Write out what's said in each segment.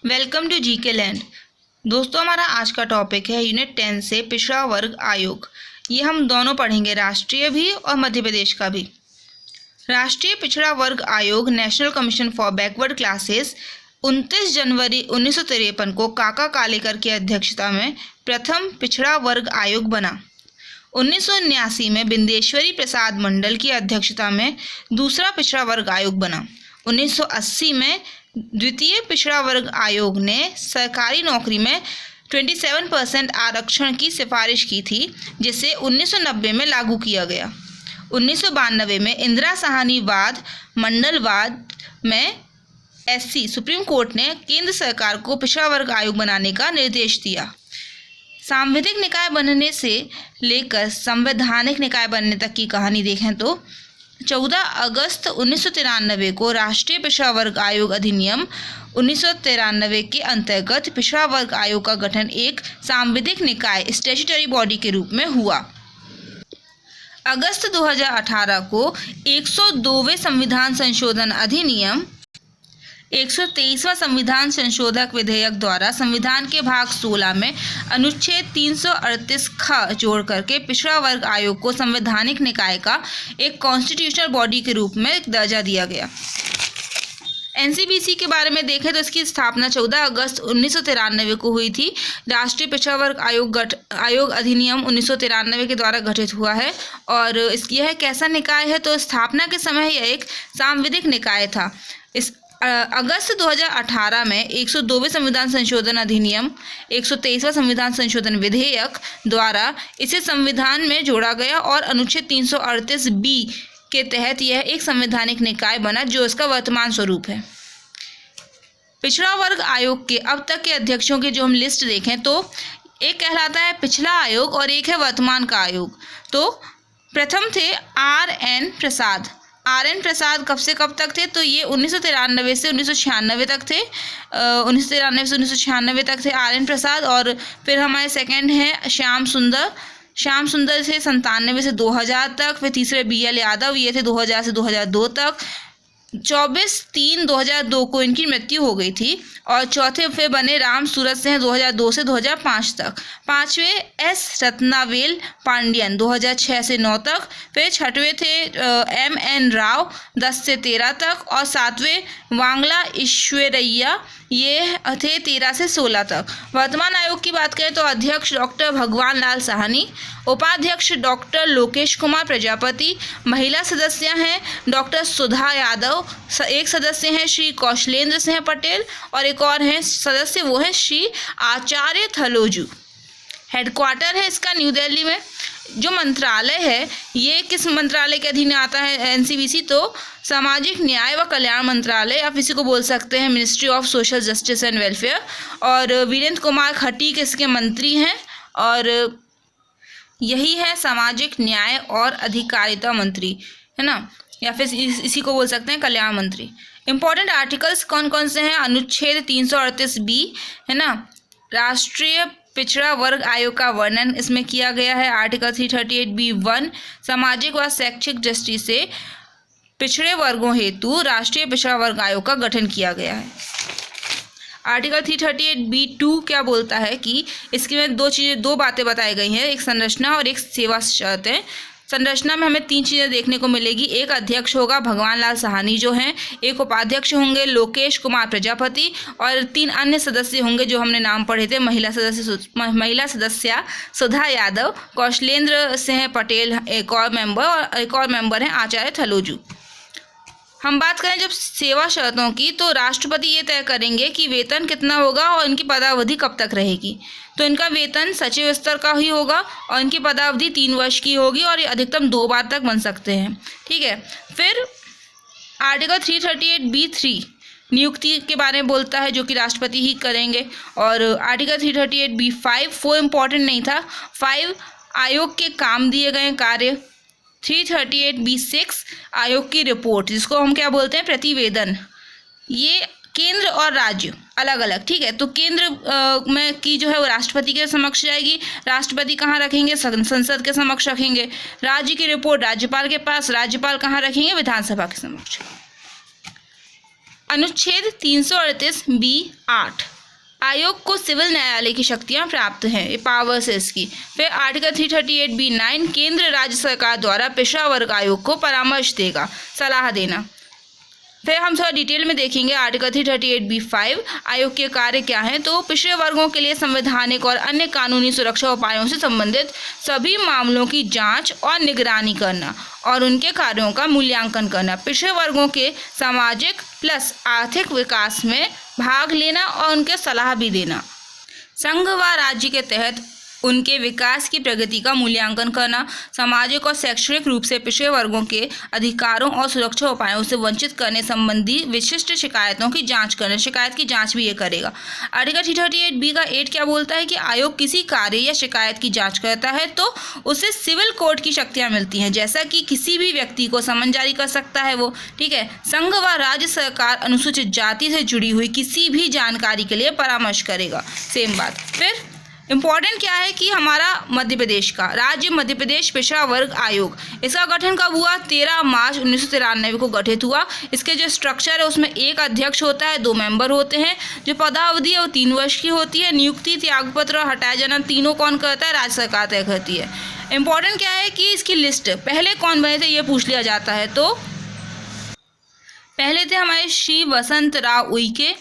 Welcome to GK land. दोस्तों, हमारा आज का टॉपिक है यूनिट 10 से पिछड़ा वर्ग आयोग। ये हम दोनों पढ़ेंगे, राष्ट्रीय भी और मध्य प्रदेश का भी। राष्ट्रीय पिछड़ा वर्ग आयोग national commission for backward classes 29 जनवरी 1953 को काका कालेकर की अध्यक्षता में प्रथम पिछड़ा वर्ग आयोग बना। 1979 में बिंदेश्वरी प्रसाद मंडल की अध्यक्षता में दूसरा पिछड़ा वर्ग आयोग बना। 1980 में द्वितीय पिछड़ा वर्ग आयोग ने सरकारी नौकरी में 27% आरक्षण की सिफारिश की थी, जिसे 1990 में लागू किया गया। 1992 में इंदिरा साहनी वाद मंडलवाद में एससी सुप्रीम कोर्ट ने केंद्र सरकार को पिछड़ा वर्ग आयोग बनाने का निर्देश दिया। सांविधिक निकाय बनने से लेकर संवैधानिक निकाय बनने तक की कहानी देखें तो 14 अगस्त 1993 को राष्ट्रीय पिछड़ा वर्ग आयोग अधिनियम 1993 के अंतर्गत पिछड़ा वर्ग आयोग का गठन एक सांविधिक निकाय स्टैट्यूटरी बॉडी के रूप में हुआ। अगस्त 2018 को 102वें संविधान संशोधन अधिनियम 123वां संविधान संशोधक विधेयक द्वारा संविधान के भाग 16 में अनुच्छेद 338 ख जोड़ करके पिछड़ा वर्ग आयोग को संवैधानिक निकाय का एक कॉन्स्टिट्यूशनल बॉडी के रूप में दर्जा दिया गया। एनसीबीसी के बारे में देखें तो इसकी स्थापना 14 अगस्त 1993 को हुई थी। राष्ट्रीय पिछड़ा वर्ग आयोग अधिनियम 1993 के द्वारा गठित हुआ है और यह कैसा निकाय है, तो स्थापना के समय यह एक सांविधिक निकाय था। इस अगस्त 2018 में 102वें संविधान संशोधन अधिनियम 123वां संविधान संशोधन विधेयक द्वारा इसे संविधान में जोड़ा गया और अनुच्छेद 338 बी के तहत यह एक संवैधानिक निकाय बना, जो इसका वर्तमान स्वरूप है। पिछड़ा वर्ग आयोग के अब तक के अध्यक्षों की जो हम लिस्ट देखें तो एक कहलाता है पिछड़ा आयोग और एक है वर्तमान का आयोग। तो प्रथम थे RN प्रसाद। RN प्रसाद कब से कब तक थे, तो ये 1993 से 1996 तक थे। 1993 से 1996 तक थे RN प्रसाद। और फिर हमारे सेकंड हैं श्याम सुंदर थे 97 से 2000 तक। फिर तीसरे BL यादव, ये थे 2000 से 2002 तक। 24/3/2002 को इनकी मृत्यु हो गई थी। और चौथे फिर बने राम सूरत सिंह 2002 से 2005 तक। पांचवें S रत्नावेल पांडियन 2006 से 9 तक। फिर छठवें थे MN राव 10 से 13 तक। और सातवें वांगला ईश्वरैया, ये थे 13 से 16 तक। वर्तमान आयोग की बात करें तो अध्यक्ष डॉक्टर भगवान लाल साहनी, उपाध्यक्ष डॉक्टर लोकेश कुमार प्रजापति, महिला सदस्य हैं डॉक्टर सुधा यादव, एक सदस्य हैं श्री कौशलेंद्र सिंह पटेल और एक और हैं सदस्य, वो हैं श्री आचार्य थलोजू। हेडक्वार्टर है इसका न्यू दिल्ली में। जो मंत्रालय है ये किस मंत्रालय के अधीन आता है एनसीबीसी, तो सामाजिक न्याय व कल्याण मंत्रालय, आप इसी को बोल सकते हैं ministry of social justice and welfare. और वीरेंद्र कुमार खटीक इसके मंत्री हैं और यही है सामाजिक न्याय और अधिकारिता मंत्री, है ना, या फिर इसी को बोल सकते हैं कल्याण मंत्री। इंपॉर्टेंट आर्टिकल्स कौन कौन से हैं, अनुच्छेद 338 बी, है ना, राष्ट्रीय पिछड़ा वर्ग आयोग का वर्णन इसमें किया गया है। आर्टिकल 338B(1) सामाजिक व शैक्षिक दृष्टि से पिछड़े वर्गों हेतु राष्ट्रीय पिछड़ा वर्ग आयोग का गठन किया गया है। आर्टिकल 338B(2) क्या बोलता है कि इसमें दो बातें बताई गई हैं, एक संरचना और एक सेवा शर्तें। संरचना में हमें 3 चीज़ें देखने को मिलेगी। एक अध्यक्ष होगा भगवान लाल साहनी जो हैं, एक उपाध्यक्ष होंगे लोकेश कुमार प्रजापति और 3 अन्य सदस्य होंगे जो हमने नाम पढ़े थे। महिला सदस्य सुधा यादव, कौशलेंद्र सिंह पटेल एक और मेंबर हैं आचार्य थलोजू। हम बात करें जब सेवा शर्तों की, तो राष्ट्रपति ये तय करेंगे कि वेतन कितना होगा और इनकी पदावधि कब तक रहेगी। तो इनका वेतन सचिव स्तर का ही होगा और इनकी पदावधि 3 वर्ष की होगी और ये अधिकतम 2 बार तक बन सकते हैं, ठीक है। फिर आर्टिकल 338B(3) नियुक्ति के बारे में बोलता है, जो कि राष्ट्रपति ही करेंगे। और आर्टिकल 338B(5) 4 इम्पॉर्टेंट नहीं था, 5 आयोग के काम दिए गए कार्य। 338B(6) आयोग की रिपोर्ट, जिसको हम क्या बोलते हैं प्रतिवेदन। ये केंद्र और राज्य अलग अलग, ठीक है। तो केंद्र में की जो है वो राष्ट्रपति के समक्ष जाएगी। राष्ट्रपति कहाँ रखेंगे, संसद के समक्ष रखेंगे। राज्य की रिपोर्ट राज्यपाल के पास, राज्यपाल कहाँ रखेंगे, विधानसभा के समक्ष। अनुच्छेद 338B(8) आयोग को सिविल न्यायालय की शक्तियां प्राप्त हैं, ये पावर्स है इसकी। फिर आर्टिकल 338B(9) केंद्र राज्य सरकार द्वारा पिछड़ा वर्ग आयोग को परामर्श देगा, सलाह देना। फिर हम थोड़ा डिटेल में देखेंगे आर्टिकल 338B(5) आयोग के कार्य क्या हैं। तो पिछड़े वर्गों के लिए संवैधानिक और अन्य कानूनी सुरक्षा उपायों से संबंधित सभी मामलों की जांच और निगरानी करना और उनके कार्यों का मूल्यांकन करना, पिछड़े वर्गों के सामाजिक प्लस आर्थिक विकास में भाग लेना और उनके सलाह भी देना, संघ व राज्य के तहत उनके विकास की प्रगति का मूल्यांकन करना, सामाजिक और शैक्षणिक रूप से पिछड़े वर्गों के अधिकारों और सुरक्षा उपायों से वंचित करने संबंधी विशिष्ट शिकायतों की जांच करना, शिकायत की जांच भी ये करेगा। आर्टिकल 338B का 8 क्या बोलता है कि आयोग किसी कार्य या शिकायत की जांच करता है तो उसे सिविल कोर्ट की शक्तियाँ मिलती हैं, जैसा कि किसी भी व्यक्ति को समन जारी कर सकता है वो, ठीक है। संघ व राज्य सरकार अनुसूचित जाति से जुड़ी हुई किसी भी जानकारी के लिए परामर्श करेगा, सेम बात। फिर इम्पॉर्टेंट क्या है कि हमारा मध्य प्रदेश का राज्य मध्य प्रदेश पिछड़ा वर्ग आयोग, इसका गठन कब हुआ? 13 मार्च 1993 को गठित हुआ। इसके जो स्ट्रक्चर है उसमें एक अध्यक्ष होता है, 2 मेंबर होते हैं। जो पदावधि है वो 3 वर्ष की होती है। नियुक्ति, त्यागपत्र और हटाया जाना तीनों कौन करता है? राज्य सरकार तय करती है। इम्पॉर्टेंट क्या है कि इसकी लिस्ट पहले कौन बने थे ये पूछ लिया जाता है। तो पहले थे हमारे श्री वसंत राव उइके,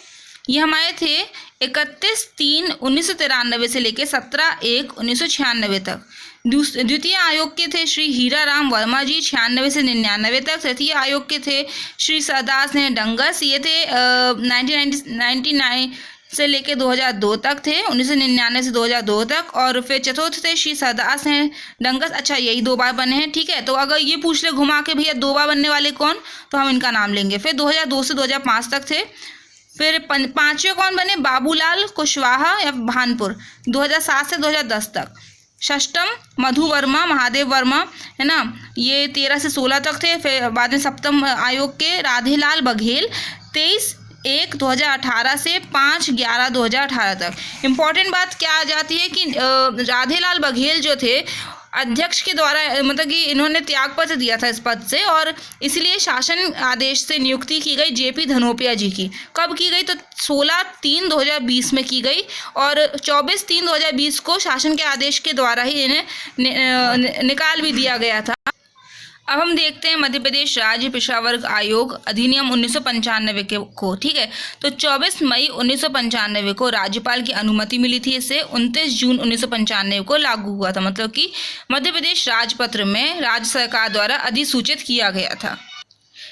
ये हमारे थे 31/3/1993 से लेकर 17/1/1996 तक। द्वितीय आयोग के थे श्री हीरा राम वर्मा जी 96 से 99 तक। तृतीय आयोग के थे श्री सरदार सिंह डंगस, ये थे 1999 से लेकर 2002 तक थे, 1999 से 2002 तक। और फिर चतुर्थ थे श्री सरदार सिंह डंगस, अच्छा यही 2 बार बने हैं, ठीक है। तो अगर ये पूछ ले घुमा के भैया 2 बार बनने वाले कौन, तो हम इनका नाम लेंगे। फिर 2002 से 2005 तक थे। फिर 5वें कौन बने? बाबूलाल कुशवाहा या भानपुर, 2007 से 2010 तक। षष्टम मधु वर्मा, महादेव वर्मा, है ना, ये 13 से 16 तक थे। फिर बाद में सप्तम आयोग के राधेलाल बघेल 23/1/2018 से 5/11/2018 तक। इम्पॉर्टेंट बात क्या आ जाती है कि राधेलाल बघेल जो थे अध्यक्ष के द्वारा, मतलब कि इन्होंने त्यागपत्र दिया था इस पद से और इसलिए शासन आदेश से नियुक्ति की गई जेपी धनोपिया जी की। कब की गई? तो 16/3/2020 में की गई और 24/3/2020 को शासन के आदेश के द्वारा ही इन्हें निकाल भी दिया गया था। अब हम देखते हैं मध्य प्रदेश राज्य पिछड़ा वर्ग आयोग अधिनियम 1995 को, ठीक है। तो 24 मई 1995 को राज्यपाल की अनुमति मिली थी। इसे 29 जून 1995 को लागू हुआ था, मतलब कि मध्य प्रदेश राजपत्र में राज्य सरकार द्वारा अधिसूचित किया गया था।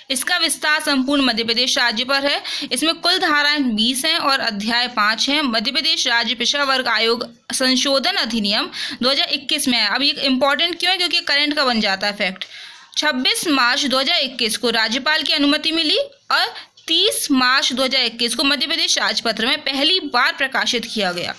इसका विस्तार संपूर्ण मध्य प्रदेश राज्य पर है। इसमें कुल धाराएं 20 हैं और अध्याय 5 हैं। मध्य प्रदेश राज्य पिछड़ा वर्ग आयोग संशोधन अधिनियम 2021 में है। अब ये इंपॉर्टेंट क्यों है? क्योंकि करंट का बन जाता है फैक्ट। 26 मार्च 2021 को राज्यपाल की अनुमति मिली और 30 मार्च 2021 को मध्य प्रदेश राजपत्र में पहली बार प्रकाशित किया गया।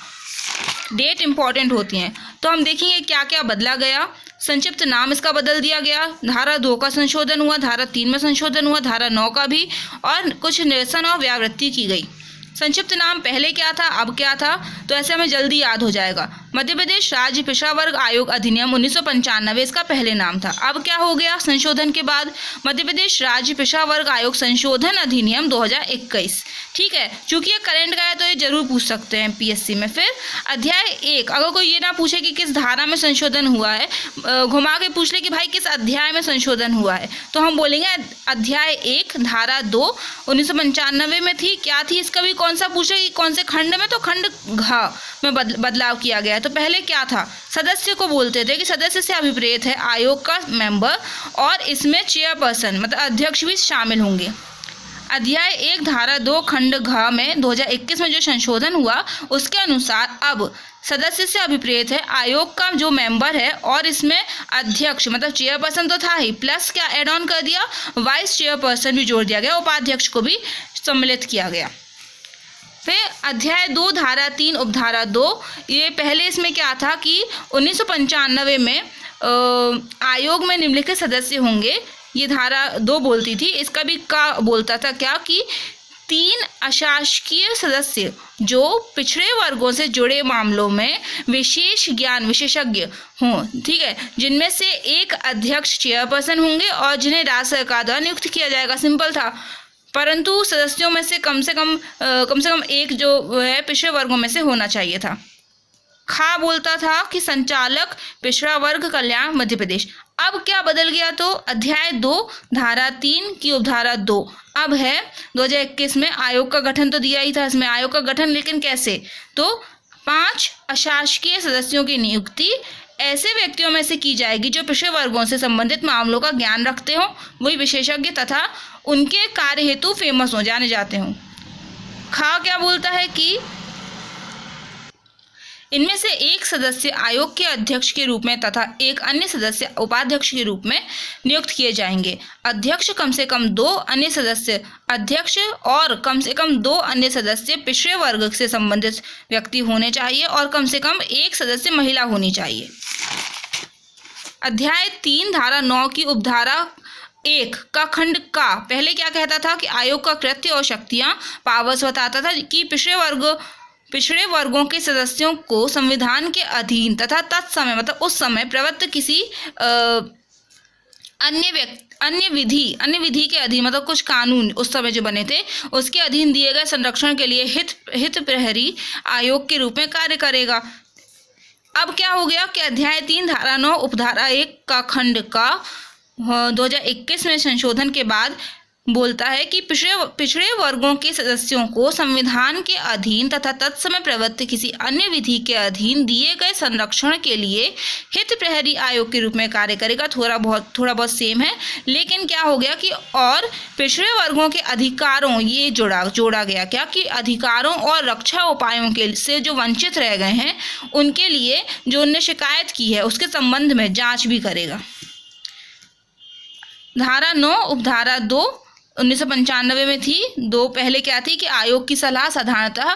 डेट इंपॉर्टेंट होती हैं। तो हम देखेंगे क्या क्या बदला गया। संक्षिप्त नाम इसका बदल दिया गया। धारा 2 का संशोधन हुआ, धारा 3 में संशोधन हुआ, धारा 9 का भी, और कुछ निरसन और व्यावृत्ति की गई। संक्षिप्त नाम पहले क्या था, अब क्या था, तो ऐसे हमें जल्दी याद हो जाएगा। मध्य प्रदेश राज्य पिछड़ा वर्ग आयोग अधिनियम 1995 इसका पहले नाम था। अब क्या हो गया संशोधन के बाद? मध्य प्रदेश राज्य पिछड़ा वर्ग आयोग संशोधन अधिनियम 2021, ठीक है। चूंकि ये करंट का है तो ये जरूर पूछ सकते हैं पीएससी में। फिर अध्याय 1, अगर कोई ये ना पूछे कि किस धारा में संशोधन हुआ है, घुमा के पूछ ले कि भाई किस अध्याय में संशोधन हुआ है, तो हम बोलेंगे अध्याय 1 धारा 2 1995 में थी। क्या थी इसका भी कौन सा पूछे कि कौन से खंड में, तो खंड घ में बदलाव किया गया। तो पहले क्या था? सदस्य को बोलते थे कि सदस्य से अभिप्रेत है आयोग का मेंबर और इसमें चेयरपर्सन मतलब अध्यक्ष भी शामिल होंगे। अध्याय 1 धारा 2 खंड घ में 2021 में जो संशोधन हुआ उसके अनुसार अब सदस्य से अभिप्रेत है आयोग का जो मेंबर है और इसमें अध्यक्ष मतलब चेयरपर्सन तो था ही, प्लस क्या एड ऑन कर दिया, वाइस चेयरपर्सन भी जोड़ दिया गया, उपाध्यक्ष को भी सम्मिलित किया गया। फिर अध्याय 2 धारा 3 उपधारा 2, ये पहले इसमें क्या था कि 1995 में आयोग में निम्नलिखित सदस्य होंगे, ये धारा 2 बोलती थी। इसका भी का बोलता था क्या कि 3 अशासकीय सदस्य जो पिछड़े वर्गों से जुड़े मामलों में विशेष ज्ञान विशेषज्ञ हों, ठीक है, जिनमें से एक अध्यक्ष चेयरपर्सन होंगे और जिन्हें राज्य सरकार द्वारा नियुक्त किया जाएगा। सिंपल था, परंतु सदस्यों में से कम से कम एक जो है पिछड़े वर्गों में से होना चाहिए था। खा बोलता था कि संचालक पिछड़ा वर्ग कल्याण मध्य प्रदेश। अब क्या बदल गया, तो अध्याय 2 धारा 3 की उपधारा 2 अब है 2021 में आयोग का गठन तो दिया ही था इसमें आयोग का गठन, लेकिन कैसे, तो 5 अशासकीय सदस्यों की नियुक्ति ऐसे व्यक्तियों में से की जाएगी जो पिछड़े वर्गों से संबंधित मामलों का ज्ञान रखते हों, वही विशेषज्ञ तथा उनके कार्य हेतु फेमस हो, जाने जाते हों। खा क्या बोलता है कि इनमें से एक सदस्य आयोग के अध्यक्ष के रूप में तथा एक अन्य सदस्य उपाध्यक्ष के रूप में नियुक्त किए जाएंगे। अध्यक्ष कम से कम 2 अन्य सदस्य अध्यक्ष और कम से कम 2 अन्य सदस्य पिछड़े वर्ग से संबंधित व्यक्ति होने चाहिए और कम से कम एक सदस्य महिला होनी चाहिए। अध्याय 3 धारा 9 की उपधारा 1 का खंड का पहले क्या कहता था कि आयोग का कृत्य और शक्तियां पावर्स बताता था कि पिछड़े वर्गों के सदस्यों को संविधान के अधीन तथा तत्समय मतलब उस समय प्रवृत्त किसी अन्य विधि के अधीन मतलब कुछ कानून उस समय जो बने थे उसके अधीन दिए गए संरक्षण के लिए हित प्रहरी आयोग के रूप में कार्य करेगा। अब क्या हो गया कि अध्याय 3 धारा 9 उपधारा 1 का खंड का 2021 में संशोधन के बाद बोलता है कि पिछड़े वर्गों के सदस्यों को संविधान के अधीन तथा तत्समय प्रवृत्त किसी अन्य विधि के अधीन दिए गए संरक्षण के लिए हित प्रहरी आयोग के रूप में कार्य करेगा। थोड़ा बहुत सेम है, लेकिन क्या हो गया कि और पिछड़े वर्गों के अधिकारों ये जोड़ा गया क्या कि अधिकारों और रक्षा उपायों के से जो वंचित रह गए हैं उनके लिए जो उनने शिकायत की है उसके संबंध में जाँच भी करेगा। धारा 9 उपधारा 2 1995 में थी। 2 पहले क्या थी कि आयोग की सलाह साधारणतः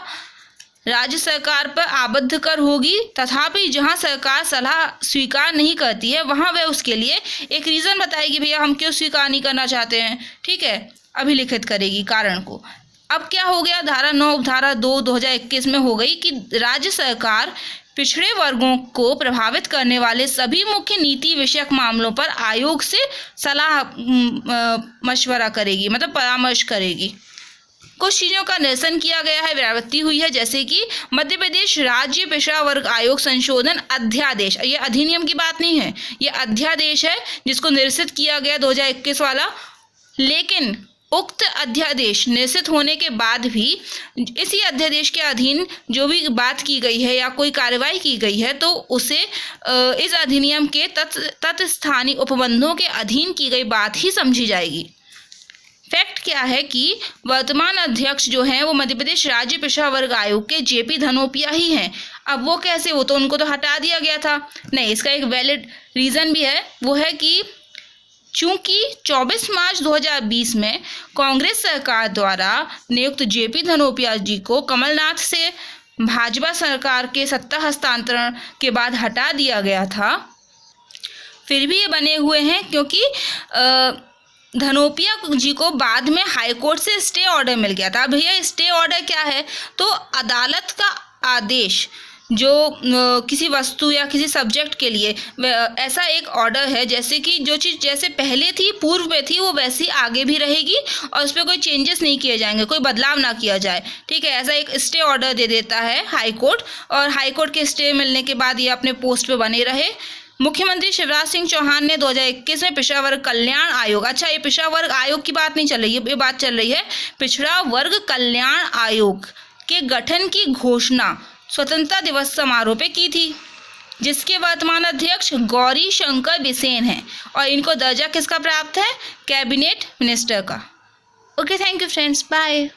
राज्य सरकार पर आबद्ध कर होगी, तथापि जहां सरकार सलाह स्वीकार नहीं करती है वहां वह उसके लिए एक रीज़न बताएगी, भैया हम क्यों स्वीकार नहीं करना चाहते हैं, ठीक है, अभिलिखित करेगी कारण को। अब क्या हो गया, धारा 9 उपधारा 2 2021 में हो गई कि राज्य सरकार पिछड़े वर्गों को प्रभावित करने वाले सभी मुख्य नीति विषयक मामलों पर आयोग से सलाह मशवरा करेगी मतलब परामर्श करेगी। कुछ चीज़ों का निरसन किया गया है, व्यावृत्ति हुई है, जैसे कि मध्य प्रदेश राज्य पिछड़ा वर्ग आयोग संशोधन अध्यादेश, ये अधिनियम की बात नहीं है, ये अध्यादेश है जिसको निरसित किया गया 2021 वाला। लेकिन उक्त अध्यादेश निरसित होने के बाद भी इसी अध्यादेश के अधीन जो भी बात की गई है या कोई कार्रवाई की गई है तो उसे इस अधिनियम के तत्स्थानीय उपबंधों के अधीन की गई बात ही समझी जाएगी। फैक्ट क्या है कि वर्तमान अध्यक्ष जो हैं वो मध्य प्रदेश राज्य पिछड़ा वर्ग आयोग के जेपी धनोपिया ही हैं। अब वो कैसे, वो तो उनको तो हटा दिया गया था। नहीं, इसका एक वैलिड रीज़न भी है, वो है कि चूंकि 24 मार्च 2020 में कांग्रेस सरकार द्वारा नियुक्त जेपी धनोपिया जी को कमलनाथ से भाजपा सरकार के सत्ता हस्तांतरण के बाद हटा दिया गया था, फिर भी ये बने हुए हैं क्योंकि धनोपिया जी को बाद में हाईकोर्ट से स्टे ऑर्डर मिल गया था। भैया स्टे ऑर्डर क्या है, तो अदालत का आदेश जो किसी वस्तु या किसी सब्जेक्ट के लिए ऐसा एक ऑर्डर है जैसे कि जो चीज़ जैसे पहले थी पूर्व में थी वो वैसी आगे भी रहेगी और उस पर कोई चेंजेस नहीं किए जाएंगे, कोई बदलाव ना किया जाए, ठीक है। ऐसा एक स्टे ऑर्डर दे देता है हाई कोर्ट और हाई कोर्ट के स्टे मिलने के बाद ये अपने पोस्ट पे बने रहे। मुख्यमंत्री शिवराज सिंह चौहान ने 2021 में पिछड़ा वर्ग कल्याण आयोग, अच्छा ये पिछड़ा वर्ग आयोग की बात नहीं चल रही है, ये बात चल रही है पिछड़ा वर्ग कल्याण आयोग के गठन की घोषणा स्वतंत्रता दिवस समारोह पे की थी, जिसके वर्तमान अध्यक्ष गौरी शंकर बिसेन हैं और इनको दर्जा किसका प्राप्त है, कैबिनेट मिनिस्टर का। Okay, thank you friends, bye.